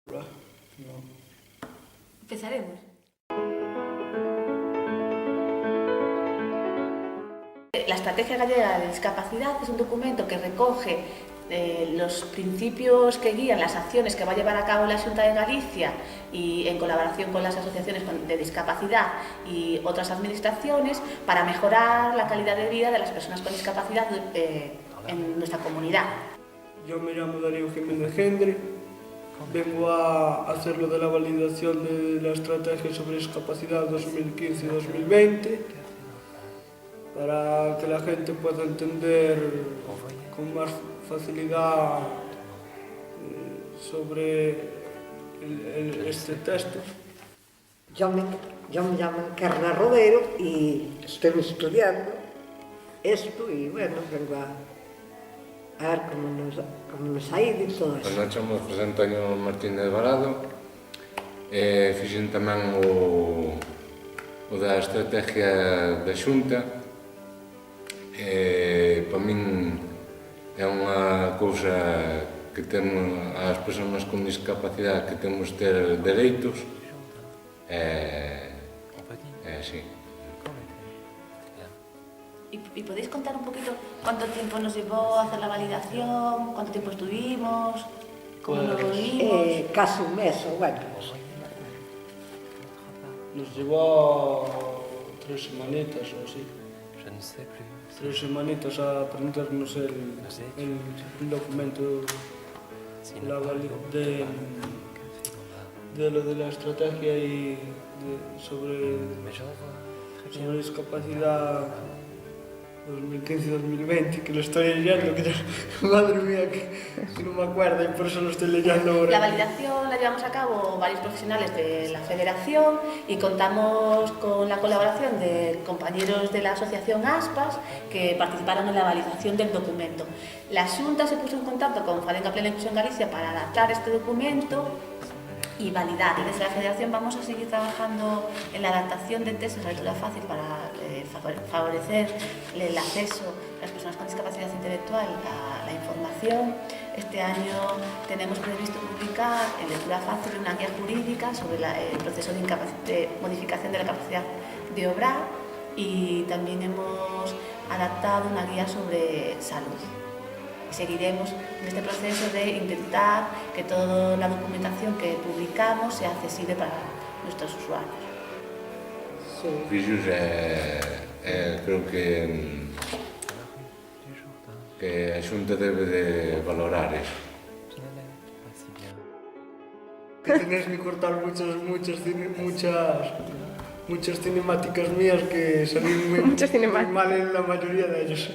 No. Empezaremos. La Estrategia Gallega de Discapacidad es un documento que recoge los principios que guían las acciones que va a llevar a cabo la Xunta de Galicia y en colaboración con las asociaciones de discapacidad y otras administraciones para mejorar la calidad de vida de las personas con discapacidad en nuestra comunidad. Yo me llamo Darío Jiménez Gendre, vengo a hacer lo de la validación de la Estrategia sobre Discapacidad 2015-2020 para que la gente pueda entender con más facilidad sobre este texto. Yo me llamo Encarna Rodero y estoy estudiando esto y bueno, vengo a ver cómo nos ha ido y todo eso. Nos chamamos José Antonio Martínez Varado, fixen tamén o da estrategia da Xunta. Para min é unha cousa que temos as persoas con discapacidade que temos ter dereitos así. ¿Y podéis contar un poquito cuánto tiempo nos llevó a hacer la validación? ¿Cuánto tiempo estuvimos? ¿Cómo nos reunimos? Casi un mes, o bueno. Nos llevó 3 semanitas o así. 3 semanitas a aprendernos el documento de lo de la estrategia y sobre discapacidad 2015-2020, que lo estoy leyendo, que ya, madre mía, que no me acuerdo y por eso lo estoy leyendo ahora. La validación la llevamos a cabo varios profesionales de la Federación y contamos con la colaboración de compañeros de la asociación ASPAS que participaron en la validación del documento. La Xunta se puso en contacto con Fadenga Plena Inclusión Galicia para adaptar este documento y validar. Y desde la Federación vamos a seguir trabajando en la adaptación de textos de lectura fácil para favorecer el acceso a las personas con discapacidad intelectual a la información. Este año tenemos previsto publicar en lectura fácil una guía jurídica sobre el proceso de modificación de la capacidad de obrar y también hemos adaptado una guía sobre salud. Seguiremos en este proceso de intentar que toda la documentación que publicamos sea accesible para nuestros usuarios. Fixos creo que a Xunta debe de valorar eso. Que tenéis que cortar muchas cinemáticas mías que salí muy mal en la mayoría de ellos.